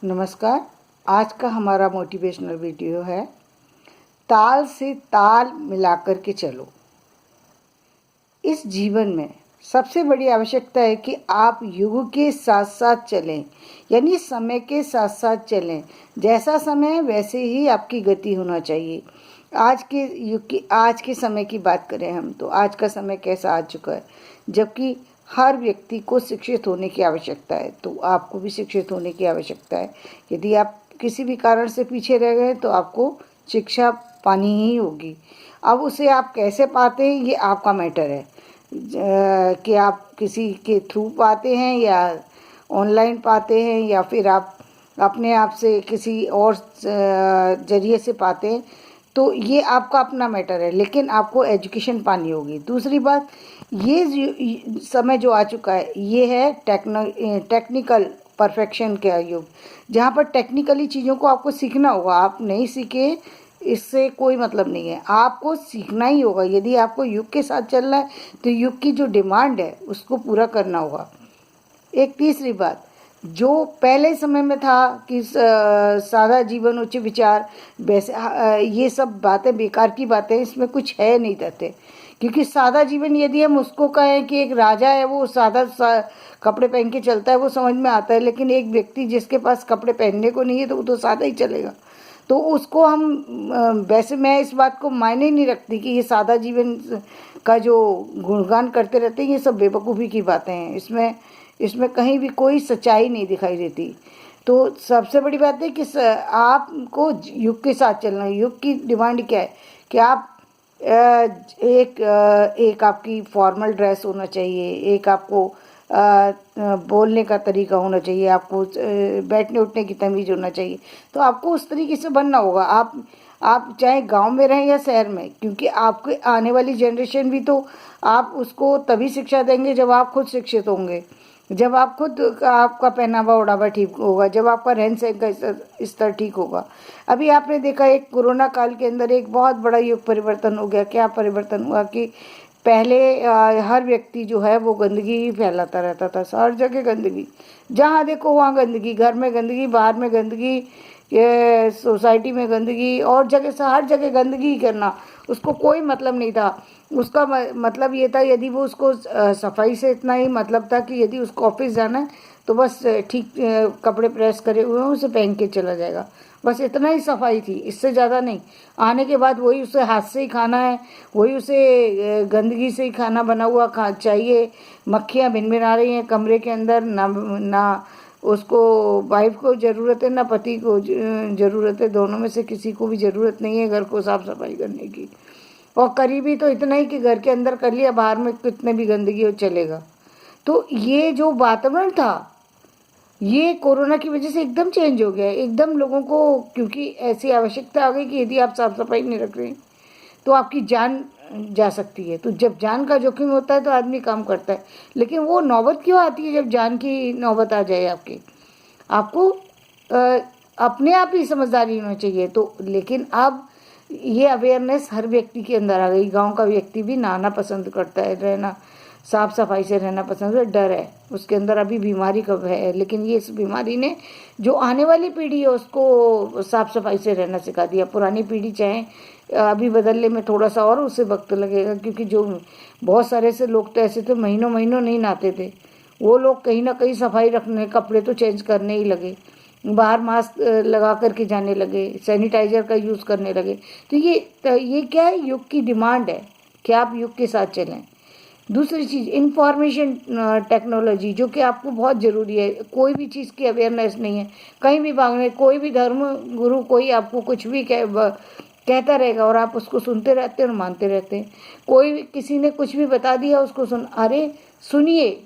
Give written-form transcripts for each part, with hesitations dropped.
नमस्कार। आज का हमारा मोटिवेशनल वीडियो है ताल से ताल मिलाकर के चलो। इस जीवन में सबसे बड़ी आवश्यकता है कि आप युग के साथ साथ चलें, यानी समय के साथ साथ चलें। जैसा समय है वैसे ही आपकी गति होना चाहिए। आज के समय की बात करें हम तो आज का समय कैसा आ चुका है, जबकि हर व्यक्ति को शिक्षित होने की आवश्यकता है, तो आपको भी शिक्षित होने की आवश्यकता है। यदि आप किसी भी कारण से पीछे रह गए तो आपको शिक्षा पानी ही होगी। अब उसे आप कैसे पाते हैं ये आपका मैटर है, कि आप किसी के थ्रू पाते हैं या ऑनलाइन पाते हैं या फिर आप अपने आप से किसी और जरिए से पाते हैं, तो ये आपका अपना मैटर है, लेकिन आपको एजुकेशन पानी होगी। दूसरी बात, ये समय जो आ चुका है ये है टेक्निकल परफेक्शन का युग, जहाँ पर टेक्निकली चीज़ों को आपको सीखना होगा। आप नहीं सीखे इससे कोई मतलब नहीं है, आपको सीखना ही होगा। यदि आपको युग के साथ चलना है तो युग की जो डिमांड है उसको पूरा करना होगा। एक तीसरी बात, जो पहले समय में था कि सादा जीवन उच्च विचार, वैसे ये सब बातें बेकार की बातें, इसमें कुछ है नहीं तथ्य। क्योंकि सादा जीवन यदि हम उसको कहें कि एक राजा है वो कपड़े पहन के चलता है वो समझ में आता है, लेकिन एक व्यक्ति जिसके पास कपड़े पहनने को नहीं है तो वो तो सादा ही चलेगा। तो उसको हम वैसे मैं इस बात को मायने नहीं रखती कि ये सादा जीवन का जो गुणगान करते रहते हैं ये सब बेवकूफ़ी की बातें हैं। इसमें कहीं भी कोई सच्चाई नहीं दिखाई देती। तो सबसे बड़ी बात है कि आपको युग के साथ चलना है। युग की डिमांड क्या है कि आप एक आपकी फॉर्मल ड्रेस होना चाहिए, एक आपको बोलने का तरीका होना चाहिए, आपको बैठने उठने की तमीज़ होना चाहिए। तो आपको उस तरीके से बनना होगा। आप चाहे गांव में रहें या शहर में, क्योंकि आपके आने वाली जनरेशन भी तो आप उसको तभी शिक्षा देंगे जब आप खुद शिक्षित होंगे, जब आप खुद आपका पहनावा ओढ़ावा ठीक होगा, जब आपका रहन सहन का स्तर ठीक होगा। अभी आपने देखा एक कोरोना काल के अंदर एक बहुत बड़ा युग परिवर्तन हो गया। क्या परिवर्तन हुआ कि पहले हर व्यक्ति जो है वो गंदगी ही फैलाता रहता था, हर जगह गंदगी, जहाँ देखो वहाँ गंदगी, घर में गंदगी, बाहर में गंदगी, ये सोसाइटी में गंदगी, और जगह से हर जगह गंदगी ही करना। उसको कोई मतलब नहीं था। उसका मतलब ये था, यदि वो उसको सफाई से इतना ही मतलब था कि यदि उसको ऑफिस जाना है तो बस ठीक कपड़े प्रेस करे हुए हैं उसे पहन के चला जाएगा, बस इतना ही सफाई थी, इससे ज़्यादा नहीं। आने के बाद वही उसे हाथ से ही खाना है, वही उसे गंदगी से ही खाना बना हुआ चाहिए। मक्खियाँ भिन-भिना रही हैं कमरे के अंदर, ना उसको वाइफ को ज़रूरत है ना पति को ज़रूरत है, दोनों में से किसी को भी ज़रूरत नहीं है घर को साफ सफाई करने की। और करीबी तो इतना ही कि घर के अंदर कर लिया, बाहर में कितने भी गंदगी हो चलेगा। तो ये जो वातावरण था ये कोरोना की वजह से एकदम चेंज हो गया है, एकदम लोगों को, क्योंकि ऐसी आवश्यकता आ गई कि यदि आप साफ सफाई नहीं रख रहे तो आपकी जान जा सकती है। तो जब जान का जोखिम होता है तो आदमी काम करता है, लेकिन वो नौबत क्यों आती है जब जान की नौबत आ जाए आपको अपने आप ही समझदारी होनी चाहिए। तो लेकिन अब ये अवेयरनेस हर व्यक्ति के अंदर आ गई। गांव का व्यक्ति भी नहाना पसंद करता है, रहना साफ सफाई से रहना पसंद है। डर है उसके अंदर, अभी बीमारी का भय है, लेकिन ये इस बीमारी ने जो आने वाली पीढ़ी है उसको साफ सफाई से रहना सिखा दिया। पुरानी पीढ़ी चाहे अभी बदलने में थोड़ा सा और उसे वक्त लगेगा, क्योंकि जो बहुत सारे से लोग तो ऐसे थे महीनों महीनों नहीं नहाते थे, वो लोग कहीं ना कहीं सफाई रखने, कपड़े तो चेंज करने ही लगे, बाहर मास्क लगा करके जाने लगे, सैनिटाइजर का यूज़ करने लगे। तो ये क्या है, युग की डिमांड है कि आप युग के साथ चलें। दूसरी चीज़, इंफॉर्मेशन टेक्नोलॉजी, जो कि आपको बहुत ज़रूरी है। कोई भी चीज़ की अवेयरनेस नहीं है, कहीं भी भागने, कोई भी धर्म गुरु कोई आपको कुछ भी कहता रहेगा और आप उसको सुनते रहते हैं और मानते रहते हैं। कोई किसी ने कुछ भी बता दिया उसको अरे सुनिए,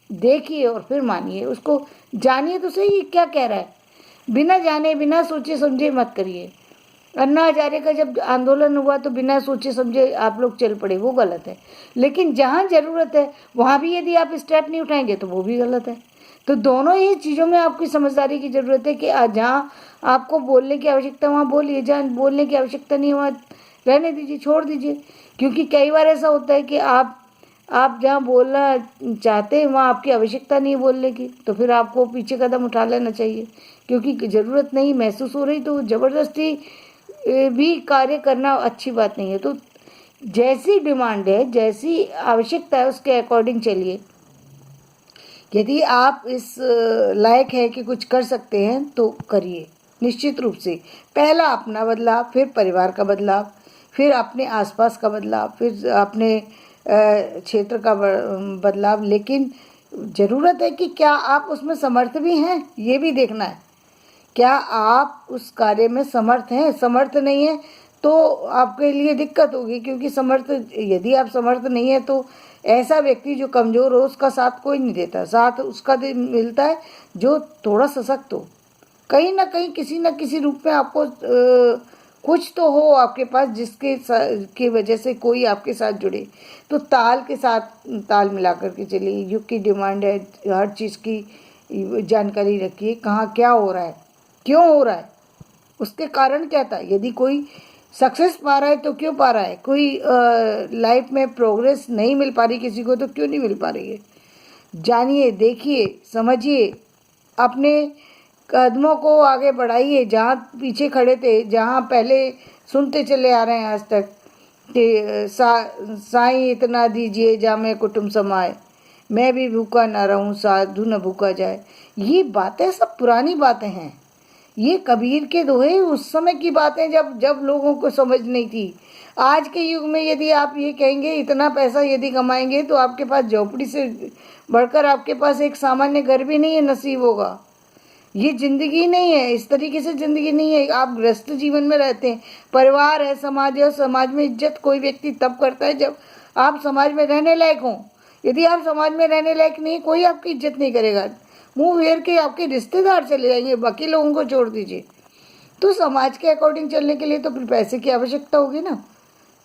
देखिए और फिर मानिए, उसको जानिए तो सही ये क्या कह रहा है। बिना जाने बिना सोचे समझे मत करिए। अन्ना हजारे का जब आंदोलन हुआ तो बिना सोचे समझे आप लोग चल पड़े, वो गलत है। लेकिन जहाँ ज़रूरत है वहाँ भी यदि आप स्टेप नहीं उठाएंगे तो वो भी गलत है। तो दोनों ही चीज़ों में आपकी समझदारी की ज़रूरत है कि जहाँ आपको बोलने की आवश्यकता वहाँ बोलिए, जहाँ बोलने की आवश्यकता नहीं वहाँ रहने दीजिए, छोड़ दीजिए। क्योंकि कई बार ऐसा होता है कि आप आप जहाँ बोलना चाहते हैं वहाँ आपकी आवश्यकता नहीं है बोलने की, तो फिर आपको पीछे कदम उठा लेना चाहिए, क्योंकि ज़रूरत नहीं महसूस हो रही तो ज़बरदस्ती भी कार्य करना अच्छी बात नहीं है। तो जैसी डिमांड है, जैसी आवश्यकता है, उसके अकॉर्डिंग चलिए। यदि आप इस लायक है कि कुछ कर सकते हैं तो करिए, निश्चित रूप से। पहला अपना बदलाव, फिर परिवार का बदलाव, फिर अपने आसपास का बदलाव, फिर अपने क्षेत्र का बदलाव। लेकिन ज़रूरत है कि क्या आप उसमें समर्थ भी हैं, ये भी देखना है। क्या आप उस कार्य में समर्थ हैं? समर्थ नहीं है तो आपके लिए दिक्कत होगी, क्योंकि समर्थ, यदि आप समर्थ नहीं है तो ऐसा व्यक्ति जो कमज़ोर हो उसका साथ कोई नहीं देता, साथ उसका मिलता है जो थोड़ा सशक्त हो। कहीं ना कहीं किसी न किसी रूप में आपको कुछ तो हो आपके पास जिसके की वजह से कोई आपके साथ जुड़े। तो ताल के साथ ताल मिला करके चलिए। युग की डिमांड है, हर चीज़ की जानकारी रखिए, कहाँ क्या हो रहा है, क्यों हो रहा है, उसके कारण क्या था। यदि कोई सक्सेस पा रहा है तो क्यों पा रहा है, कोई लाइफ में प्रोग्रेस नहीं मिल पा रही किसी को तो क्यों नहीं मिल पा रही है। जानिए, देखिए, समझिए, अपने कदमों को आगे बढ़ाइए। जहाँ पीछे खड़े थे, जहाँ पहले सुनते चले आ रहे हैं आज तक कि साईं इतना दीजिए जामे कुटुम्ब समाए, मैं भी भूखा ना रहूं साधु न भूखा जाए। ये बातें सब पुरानी बातें हैं। ये कबीर के दोहे उस समय की बातें जब जब लोगों को समझ नहीं थी। आज के युग में यदि आप ये कहेंगे इतना पैसा यदि कमाएंगे तो आपके पास झोपड़ी से बढ़कर आपके पास एक सामान्य घर भी नहीं है नसीब होगा। ये ज़िंदगी नहीं है, इस तरीके से ज़िंदगी नहीं है। आप गृहस्थ जीवन में रहते हैं, परिवार है, समाज है, और समाज में इज्जत कोई व्यक्ति तब करता है जब आप समाज में रहने लायक हों। यदि आप समाज में रहने लायक नहीं, कोई आपकी इज्जत नहीं करेगा। मुंह फेर के आपके रिश्तेदार चले जाएंगे, बाकी लोगों को छोड़ दीजिए। तो समाज के अकॉर्डिंग चलने के लिए तो फिर पैसे की आवश्यकता होगी ना।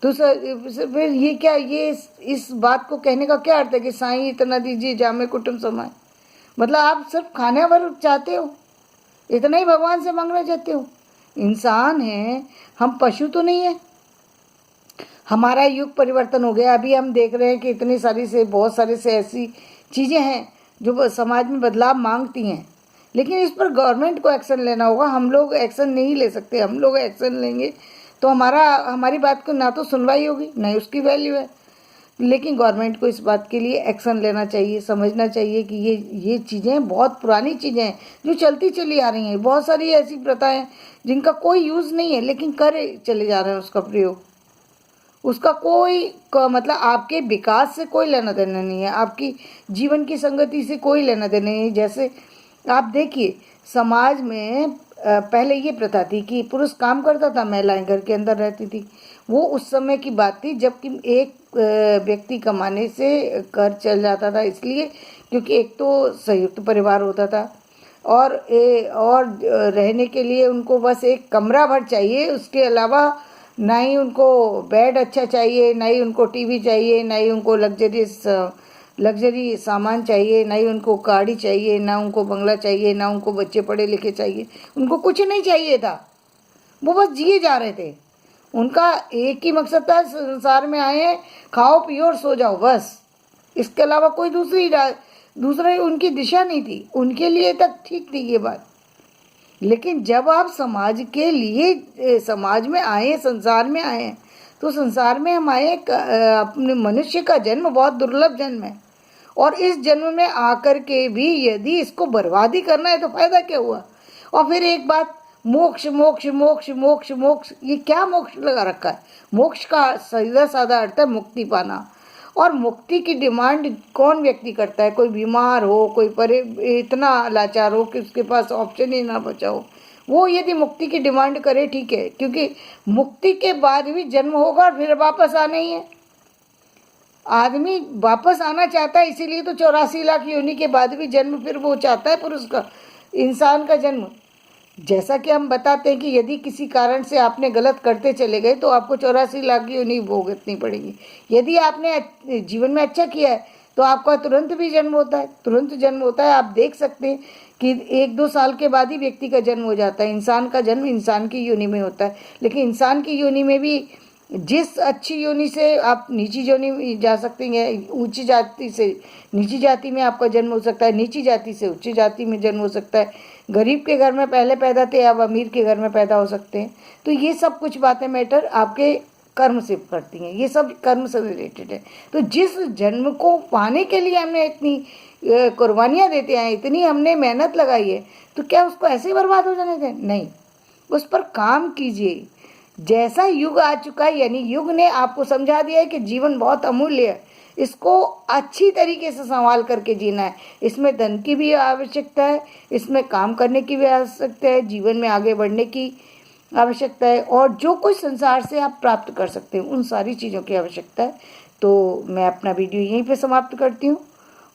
तो फिर ये क्या, ये इस बात को कहने का क्या अर्थ है कि साईं इतना दीजिए जामे कुटुम्ब समाए? मतलब आप सिर्फ खाने भर चाहते हो, इतना ही भगवान से मांगना चाहते हो? इंसान हैं हम, पशु तो नहीं है। हमारा युग परिवर्तन हो गया। अभी हम देख रहे हैं कि इतनी सारी से बहुत सारे से ऐसी चीज़ें हैं जो समाज में बदलाव मांगती हैं, लेकिन इस पर गवर्नमेंट को एक्शन लेना होगा। हम लोग एक्शन नहीं ले सकते। हम लोग एक्शन लेंगे तो हमारी बात को ना तो सुनवाई होगी, ना ही उसकी वैल्यू है। लेकिन गवर्नमेंट को इस बात के लिए एक्शन लेना चाहिए, समझना चाहिए कि ये चीज़ें बहुत पुरानी चीज़ें हैं जो चलती चली आ रही हैं। बहुत सारी ऐसी प्रथाएं जिनका कोई यूज़ नहीं है लेकिन करे चले जा रहे हैं उसका प्रयोग। उसका कोई मतलब आपके विकास से कोई लेना देना नहीं है, आपकी जीवन की संगति से कोई लेना देना नहीं है। जैसे आप देखिए, समाज में पहले ये प्रथा थी कि पुरुष काम करता था, महिलाएं घर के अंदर रहती थी। वो उस समय की बात थी जबकि एक व्यक्ति कमाने से घर चल जाता था, इसलिए क्योंकि एक तो संयुक्त परिवार होता था और रहने के लिए उनको बस एक कमरा भर चाहिए। उसके अलावा ना ही उनको बेड अच्छा चाहिए, ना ही उनको टीवी चाहिए, ना ही उनको लग्जरी सामान चाहिए, ना ही उनको गाड़ी चाहिए, ना उनको बंगला चाहिए, ना उनको बच्चे पढ़े लिखे चाहिए। उनको कुछ नहीं चाहिए था, वो बस जिए जा रहे थे। उनका एक ही मकसद था, संसार में आए हैं, खाओ पियो और सो जाओ, बस। इसके अलावा कोई दूसरा उनकी दिशा नहीं थी। उनके लिए तक ठीक थी ये बात। लेकिन जब आप समाज के लिए समाज में आए, संसार में आए, तो संसार में हम आए, अपने मनुष्य का जन्म बहुत दुर्लभ जन्म है, और इस जन्म में आकर के भी यदि इसको बर्बादी करना है तो फायदा क्या हुआ। और फिर एक बात, मोक्ष मोक्ष मोक्ष मोक्ष मोक्ष, ये क्या मोक्ष लगा रखा है? मोक्ष का सीधा साधा अर्थ है मुक्ति पाना। और मुक्ति की डिमांड कौन व्यक्ति करता है? कोई बीमार हो, कोई इतना लाचार हो कि उसके पास ऑप्शन ही ना बचा हो, वो यदि मुक्ति की डिमांड करे, ठीक है, क्योंकि मुक्ति के बाद भी जन्म होगा, फिर वापस आना ही है। आदमी वापस आना चाहता है, इसीलिए तो 84 लाख योनि के बाद भी जन्म फिर वो चाहता है पुरुष का, इंसान का जन्म। जैसा कि हम बताते हैं कि यदि किसी कारण से आपने गलत करते चले गए तो आपको 84 लाख की योनि भुगतनी पड़ेगी। यदि आपने जीवन में अच्छा किया है तो आपका तुरंत भी जन्म होता है, तुरंत जन्म होता है। आप देख सकते हैं कि 1-2 साल के बाद ही व्यक्ति का जन्म हो जाता है। इंसान का जन्म इंसान की योनि में होता है, लेकिन इंसान की योनि में भी जिस अच्छी योनि से आप नीची योनि में जा सकते हैं, ऊंची जाति से नीची जाति में आपका जन्म हो सकता है, नीची जाति से उच्च जाति में जन्म हो सकता है, गरीब के घर में पहले पैदा थे, अब अमीर के घर में पैदा हो सकते हैं। तो ये सब कुछ बातें मैटर आपके कर्म से करती हैं, ये सब कर्म से रिलेटेड है। तो जिस जन्म को पाने के लिए हमने इतनी कुर्बानियाँ देते हैं, इतनी हमने मेहनत लगाई है, तो क्या उसको ऐसे ही बर्बाद हो जाने दें? नहीं, उस पर काम कीजिए। जैसा युग आ चुका है, यानी युग ने आपको समझा दिया है कि जीवन बहुत अमूल्य है, इसको अच्छी तरीके से संभाल करके जीना है। इसमें धन की भी आवश्यकता है, इसमें काम करने की भी आवश्यकता है, जीवन में आगे बढ़ने की आवश्यकता है, और जो कुछ संसार से आप प्राप्त कर सकते हैं उन सारी चीज़ों की आवश्यकता है। तो मैं अपना वीडियो यहीं पे समाप्त करती हूँ।